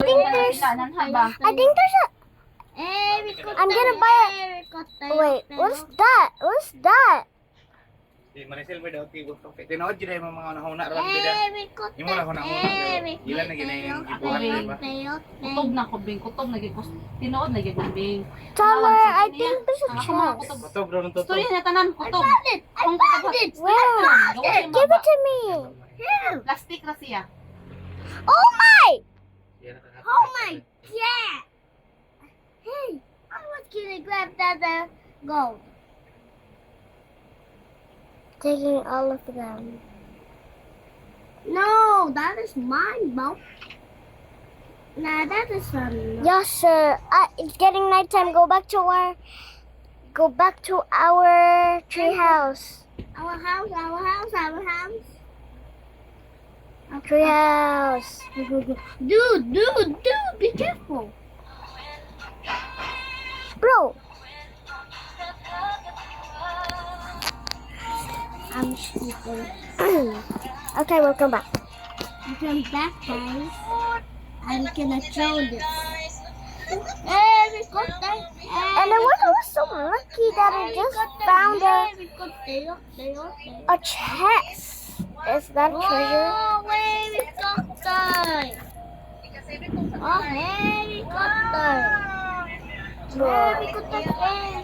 I think there's a. I'm gonna buy a. Wait, what's that? What's that? Si Maricel ba daw tigo to? Tinood jud ay mga nahuna ra bida. Imo ra huna. Ilan na ginay yung gibuhat ba? Kutob na ko bing, kutob na gid ko. Tinuod na gid bing. Tyler, I think there's a chest. Kutob bro nung to. Storya na tanan kutob. Where? Give it to me. Plastic ra siya. Oh my! Oh my. Yeah. Hey, I was gonna grab that gold. Taking all of them. No, that is mine, Bo. Nah, that is from. Yes, sir. It's getting nighttime. Go back to our tree house. Our house. Tree house. Dude, be careful. Bro. I'm sleeping. Okay, welcome back. Welcome back, guys. I'm gonna show this. And I was so lucky that I just found a chest. Is that treasure? Oh, helicopter!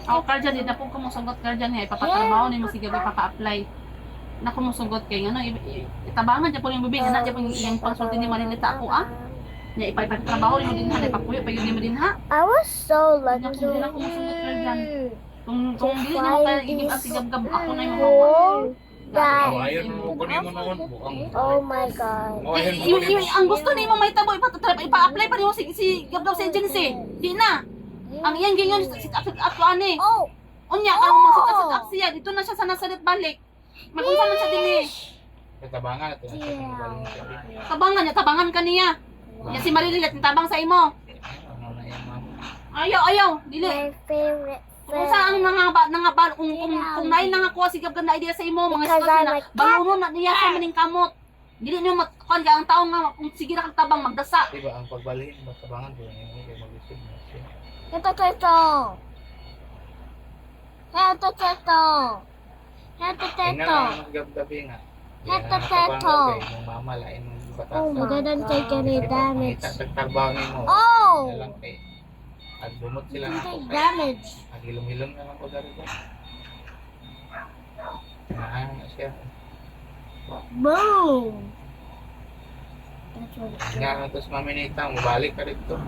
Ako kardiyan din ako kumusugot kardiyan eh papatrabaho ni mo sige papa-apply. Na kumusugot kay ano itabangan jud po yung bibig ana jud po yung pangsulti ni Marinita ako Nya ipapagtrabaho ni mo din ha papuyo pa yun mo din ha. I was so lucky. Kung dili ako kumusugot kardiyan. Kung dili na mo kaya igib at sigab-gab ako na yung mga Guys. Ayun mo kunin mo noon buang. Oh my God. Ang gusto ni mo may tabo ipa-apply pa rin mo si gab-gab sa agency. Di na. Ang iyang gingon sit up ani. Oh. Unya karong mga sit up siya dito na siya sa Nazaret balik. Magunsa man sa dili. Tabangan ito. Tabangan kaniya. Ya si Marilia tabang sa imo. Ayaw, dili. My favorite. Kung saan nangabal kung naay nangakuha sigab ganda idea sa imo mga estudyante na baluno na niya sa maning kamot. Dili niyo matkuan ka ang tawo nga kung sige ra kag tabang magdasa. Diba ang pagbalhin mo tabangan do yung kay mag-isip mo. Ito. Gabi nga. Mama lain mo bata. Oh, magandang take any damage. Tagtarbaho mo. Oh! Lang kay at bumot sila ng Take damage. Agilom-hilom na lang ko dari ko. Ano siya? Boom! Nga tos maminita mo balik ka dito.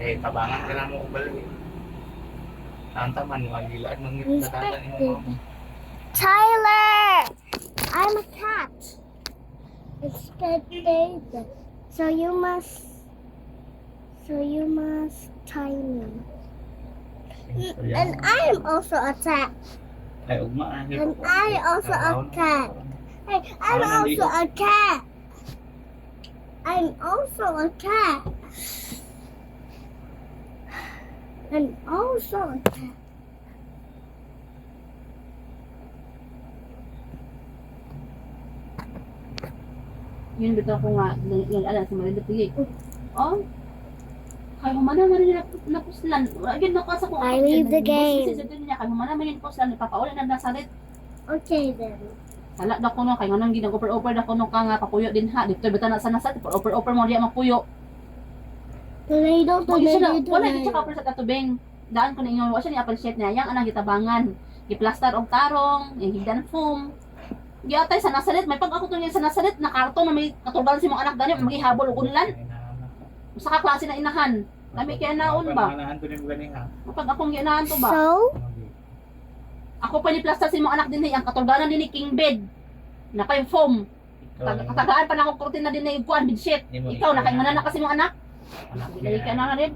Eh tabangan ka lang mo balik. Tantaman mo agilaan ng natatan mo. Tyler! I'm a cat. Expected. So you must tie me. And I am also a cat. Ay ugma. And I also a cat. Hey, I'm also a cat. I'm also a cat. I'm also a cat. Yun bitaw ko nga yung ala sa Marinita pili. Oh. Kay humana man rin na puslan. Again nakasa ko. I leave the game. Kay humana man rin puslan ipapaulan na Nazaret. Okay then. Sala da ko no kay nganong ginag-over da ko no ka nga papuyo din ha. Dito bitaw na sa Nazaret over mo diya mapuyo. Tornado. Wala gid siya ka sa katubeng. Daan ko na inyo wa siya ni appreciate niya yang anang gitabangan. Giplaster og tarong, higdan foam. Giyatay sa Nazaret, may pag ako to niya sa Nazaret na karton na may katulban si mong anak gani magihabol og unlan. Usa ka klase na inahan. Lami kay naon ba? Inahan to nimo gani ha. Pag akong ginahan to ba? So? Ako pa ni plaster si mong anak dinhi ang katulbanan dinhi king bed. Na kay foam. Katagaan pa na akong kurtina dinhi kuan bedsheet. Ikaw na kay manana kasi mong anak. Dili ka na rin.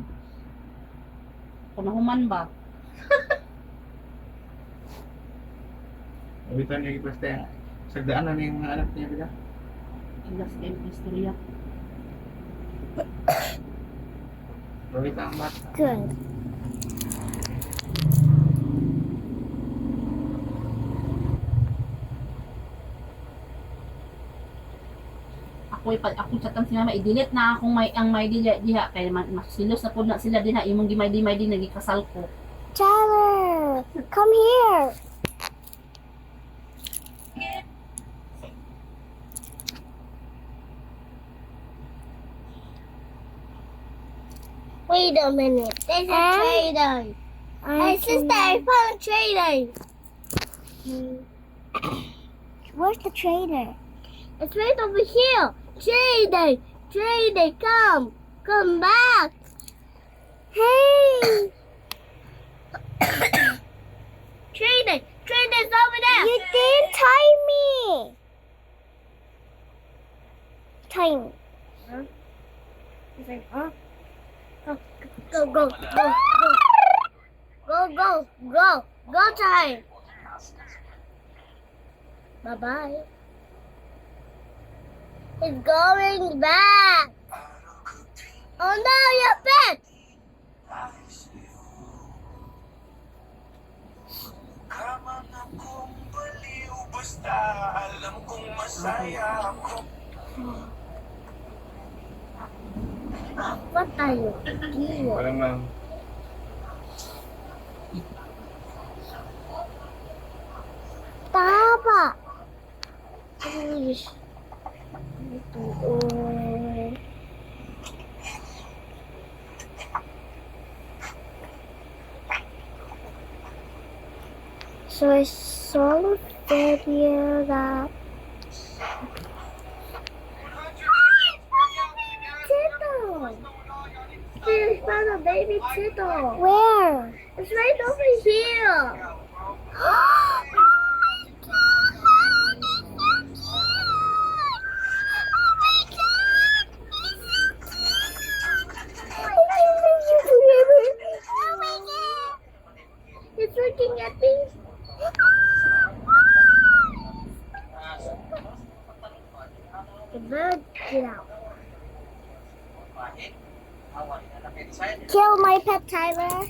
Kunahuman ba? Bitan niya giplaster. Sagdaan na yung mga anak niya bila. Ilas kay istorya. Provita ang bata. Good. Ako ako chatan si mama i-delete na akong ang may diha kay masilos na pud na sila diha imong gimay din nagikasal ko. Tyler, come here. Wait a minute. There's a trader. Hey, sister, I found a trader. Where's the trader? It's right over here. Trader, trader, come back. Hey. Trader's over there. You didn't tie me. Tie me. Huh? He's like, huh? Go, time. Bye-bye. It's going back. Oh no, you're back. What are you doing? Walang lang. Tama. So I saw a video that I found a baby turtle. Where? It's right over here. Oh my god! It's so cute! Oh my god! Oh my god! It's looking at me. The bird, get out. Kill my pet, Tyler.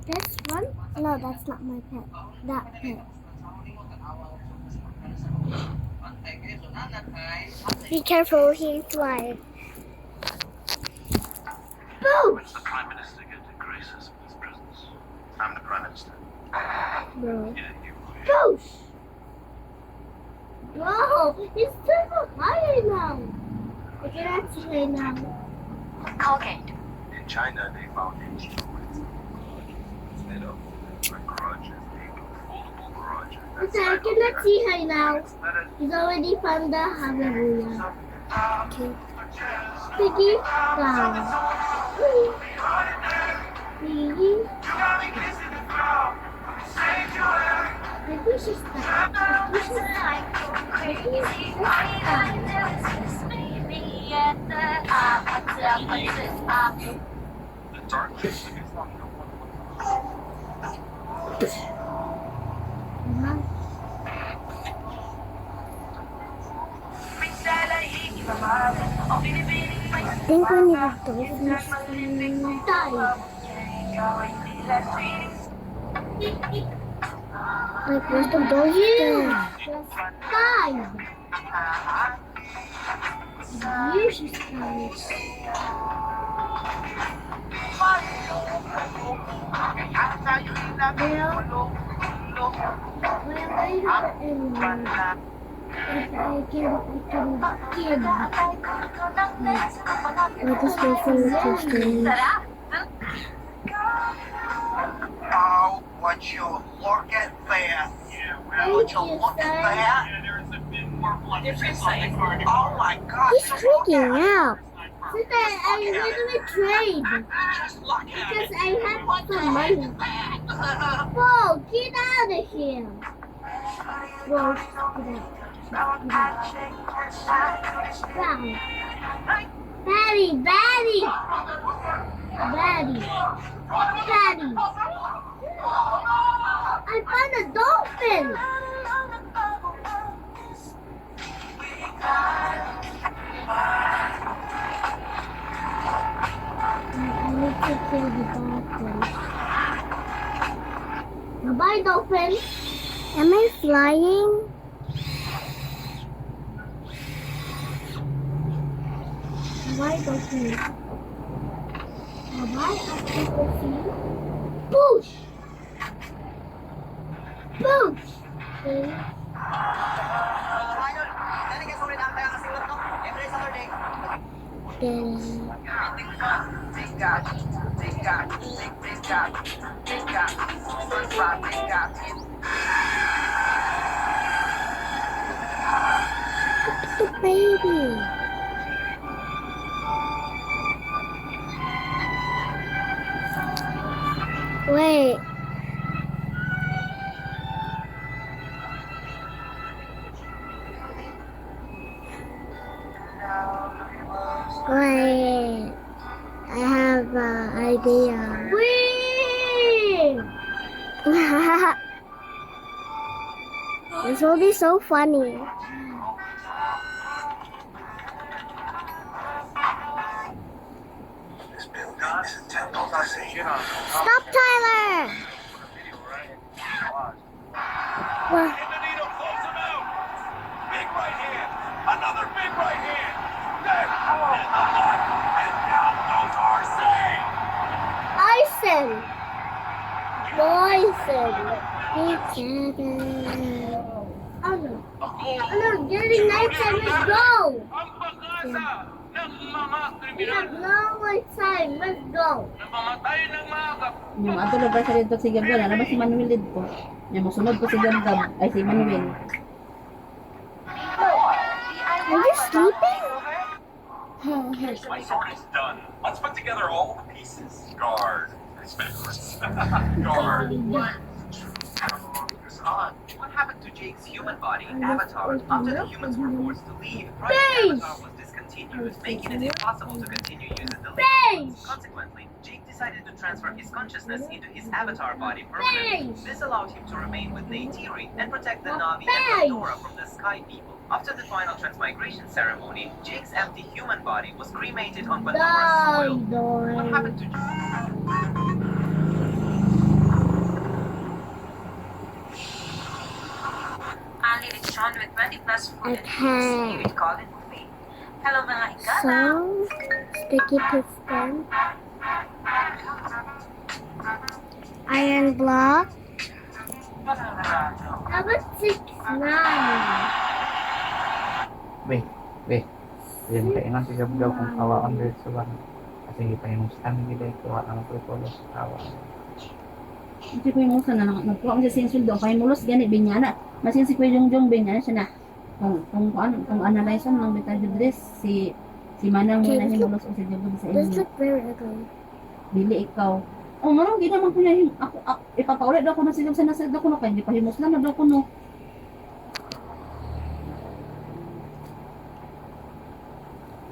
This one? No, that's not my pet. That pet. Be careful, he's flying. Boo! The Prime Minister get to grace us with his presence. I'm the Prime Minister. Bro. Yeah, you Boosh! Bro, it's super high now. I cannot see right now. Colgate. In China, they found instruments made of like garages, foldable garages. Okay, I cannot see her now. He's already found the hallelujah. Okay. Piggy, down. Piggy. Maybe she's stuck. Maybe she's stuck. Maybe she's stuck. The darkness against I think we need a dolphin to die. Like, where's the dolphin? Die! You should die. Oh, would you look at that? Would you look at that? there's a bit more blood difference on the card. Oh my God! He's freaking out. Sister, I literally trade Just look at because it. I have some money. Whoa, get out of here. Whoa, get out. Batty, Batty! Batty! Batty! I found a dolphin! I need to kill the dolphin. Goodbye, dolphin! Am I flying? Bye-bye, Goku. Bye-bye, Goku. Push! Push! Okay. Then, the baby. Wait. Wait. I have an idea. Wait. This will be so funny. This building is a temple to Satan. Stop, Tyler. What? Benito, close him out. Big right hand. Another big right hand. Then in the mud. And down goes Arsene. Bison. Bison. Oh no. Oh no, dirty nights and let's go. Ang pag-asa ng mga We kriminal have no more time. Let's go. na mamatay ng mga Yung ato lugar sa dito si Gabriel, alam ba si Manuel dito? Yung musunod ko si Gab, ay si Manuel. Are you sleeping? My sword is done. Let's put together all the pieces. Guard. Guard. What happened to Jake's human body and avatar after the humans were forced to leave? Beige! Project Avatar was discontinued, making it impossible to continue using the Beige! link. Consequently, Jake decided to transfer his consciousness into his avatar body permanently. Beige! This allowed him to remain with Neytiri and protect the Navi Beige! and Pandora from the Sky People. After the final transmigration ceremony, Jake's empty human body was cremated on Pandora's soil. What happened to Ali Richon with 20 plus food and Okay. drinks here with Colin Buffet. Hello mga higala! So, sticky piston. Iron block. Number 6-9. Yan kayo na si Gabgaw kung kawaan dito sa bahay. Kasi hindi pa yung stand nila kuha ng protocol sa tawa. Hindi ko yung musa na nagkuha ko sa sinsul doon, kaya mulos gani, binyana. Masin si Kuya Jongjong, binyana siya na. Kung analyze mo ng Beta Dress, si Manang Okay, muna himulos o si Jobog sa This inyo. look very ugly. Bili ikaw. Oh, marang di naman ko na yung, ipapaulit daw ko na silang sanasid daw ko na, kaya hindi pa himos lang na daw ko no.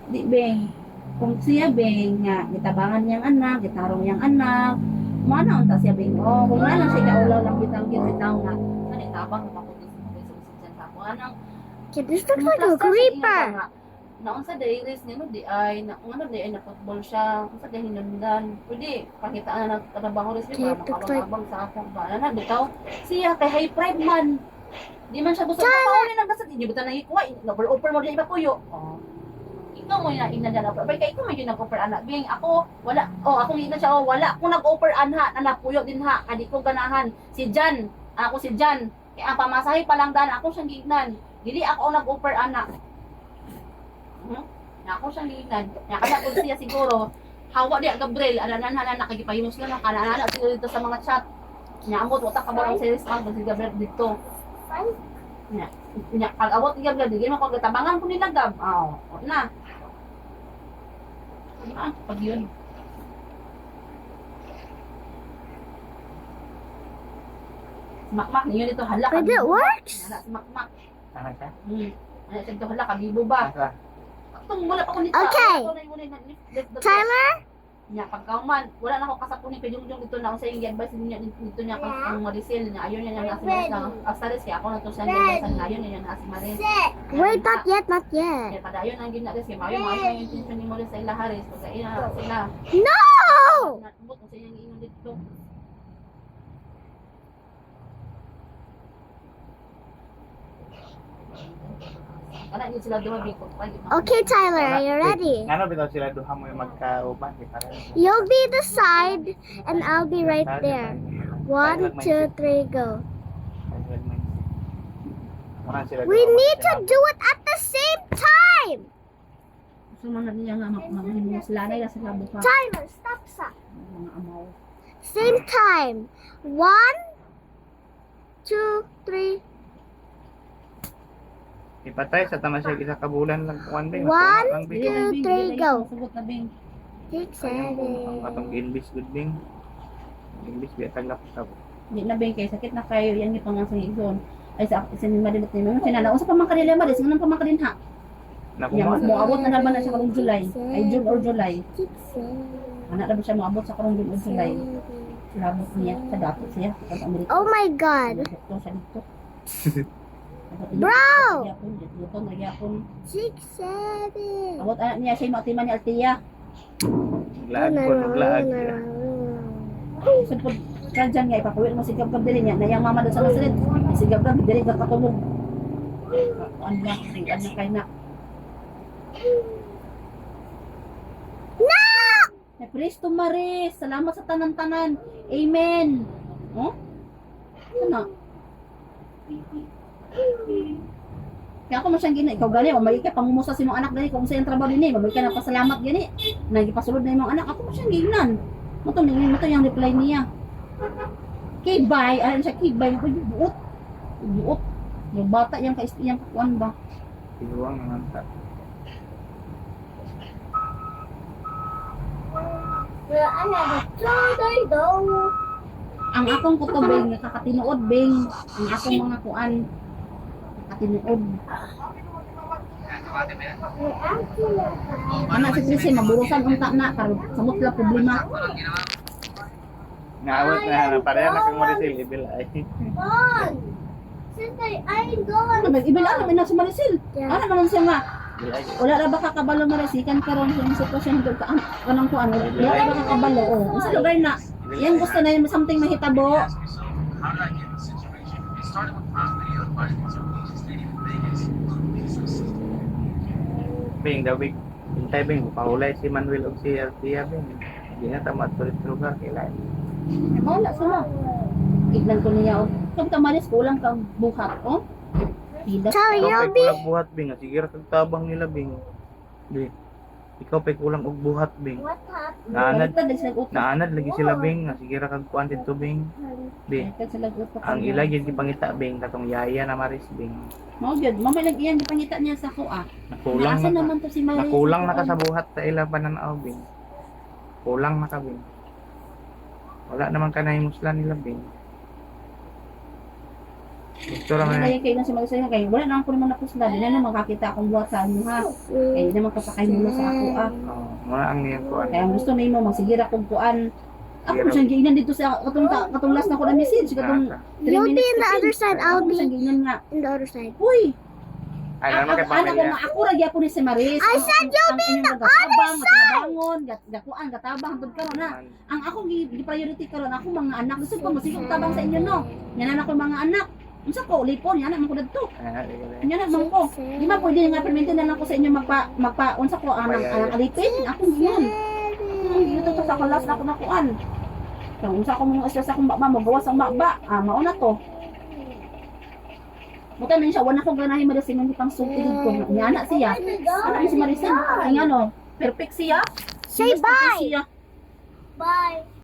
Di beng, kung siya beng nga, gitabangan niyang anak, gitarong niyang anak, mana unta siya beng, oh, kung nga lang siya kaulaw lang bitang bitaw nga, tabang maputis mo kayo sa usisan sa ako, anang, Okay, this looks like a creeper. Naon sa diaries niya no di ay di ay na football siya unsa kay hinundan pwede pakitaan na nagtrabaho rin siya para makabang sa ako ba na bitaw siya kay high pride man di man siya gusto pauli nang kasat di buta nang ikuha over mo di iba puyo oh ikaw mo na ina dala pero kay ikaw mo yung nag-offer anak bing ako wala ako ina siya wala ako nag-offer anha na napuyo din ha kadi ko ganahan si Jan ako si Jan kay ang pamasahe pa lang dan ako siyang gignan dili ako nag-offer anak. Na ako siyang linan. Na kaya kung siya siguro, hawa di Gabriel, ananan nakagipahimos lang ng kanana siguro dito sa mga chat. Nya amot wata ka ba ang series man si Gabriel dito. Nya pag abot ni Gabriel di mo ko gatabangan ko nila Gab. Na. Pag yun. Makmak niyo dito hala. But it works. Makmak. Ano siya? Ano dito hala kabibo ba? Asa? Wala pa ko nito. Okay. Tyler? Nya pagkauman, wala na ako kasapuni kay Jungjung dito na ako sa yung advice niya dito niya kung Maricel niya ayon niya na si Maricel. Astaris kaya ako na to sa advice ngayon niya na si Maricel. Wait, not yet, not yet. Kaya padayon ang ginaris kay Mayo maayo yung intention ni Maricel sa ilaharis pagka ina sila. No! Natubot sa iyang ingon dito. Kana yun sila dumabiko. Okay, Tyler, are you ready? Ano bitaw sila duha mo yung magkauban? You'll be the side, and I'll be right there. 1, 2, 3, go. We need to do it at the same time. So man niya nga maghihinga sila na sa labo pa. Tyler, stop, stop. Mga amaw. Same time. 1, 2, 3. Ipatay sa tama siya isa ka bulan lang kuan ba? 1, 2, 3, go. Sugot na bing. 6, 7. Atong English good bing. English biya taglap sa. Di na bing kay sakit na kayo yan gi pangang sa igsoon. Ay sa isin madinot ni mo sinala unsa pa man kanila madis nganong pa man kadin ha. Ya mo abot na naman na sa karong July. Ay June or July. 6, 7. Ana ra ba siya moabot sa karong June or July. Labot niya sa dato siya sa Amerika. Oh my God. Dito sa dito. Bro! Dito na yapon. 6, 7. Abot anak niya siya matiman ni Altia. Laag ko naglaag. Sipod kadyan nga ipakuwi mo sigab gab diri niya na yang mama doon sa Nazaret. Sigab gab diri gab katulog. Ano na kay na. No! Kristo Maris, salamat sa tanan-tanan. Amen. Oh? Ano? Kaya ako masyang gini, ikaw gani, mamay ka pangumusa sa imong anak gani kung sa iyong trabaho din mamay ka napasalamat gani. Nagipasulod na imong anak, ako masyang ginan. Mato yung reply niya. Okay, bye. Ayan siya, okay, bye. Buot. Buot. Yung bata yung kaistiyang kakuan ba? Tiluang naman ta. Well, I have a today though. Ang akong kuto, Beng, kakatinuod, Beng. Ang akong mga kuan, kakatinuod. Anak si Trisi, maburusan unta na, karon samot la problema. Ngawat na pareha na kang Marisil ibil ay. Gone. Since I ain't gone. Ano ba, ibila naman na si Marisil. Ano naman siya nga? Ibil ay. Wala ra ba kakabalo Marisikan karon sa sitwasyon dito ka kanang kuan. Wala ra ba kakabalo? Oh, sa lugar na. Yan gusto na yung something mahitabo. How did I get in this situation? It started with past video advising me to reach a stadium in Vegas. Bing dawig. Hintay bing paulay si Manuel og si Altia bing. Di na tamat tulit lugar kailan. Wala sila. Ignan ko niya. Kung tamalis kulang kang buhat, oh. Pila. Charlie, Ikaw you'll pa'y be. kulang buhat bing. Sige ra kag tabang nila bing. Di. Ikaw pa'y kulang og buhat bing. What happened? Naanad Naanad. naanad lagi sila bing. Sige ra kag kuan dito bing. Di. Ang ila gyud gipangita bing katong yaya na Maris bing. Mao gyud, mamay lang iyan gipangita niya sa kuha. Nakulang Naasan na naman to si Maris. nakulang na ka sa buhat sa ila pananaw bing. Kulang na ka bing. Wala naman ka nahimuslan nila bing. Gusto ra man. Kaya kayo na si Maris kay wala na ako naman napusla, di na makakita akong buhat sa inyo ha. Kaya di naman kapakay mo sa ako ah. Oh, muna ang niyan kuan. Kaya ang gusto nimo magsigira kog kuan. Ako siyang giinan dito sa katong last na ko na message katong 3 You'll be minutes. in the other side. I'll Ako siyang be giinan nga. in the other side. Uy, Ay naman kay Ako ko pamilya. nga ako ra gyapon ni si Maris. I said you'll be in the other side. Gabangon, gakuan, gatabang tud karon na. Ang ako gi-priority karon ako mga anak. Gusto ko masigog tabang sa inyo no. Yan ako mga anak. Unsa ko lipon yan man ko dadto. Yan na man ko. Di ba pwede nga permit na lang ko sa inyo magpa unsa ko anang alipin. Ako giyon. Dito to sa kalas na ako nakuan. Kung unsa ko mga stress akong baba magawas ang baba. Mao na to. Buta man siya, wala ko ganahin Marisin hindi pang sulti ko. Niya anak siya. Anak si Marisin. Ay ano, perfect siya. Say Perfect bye. siya. Bye.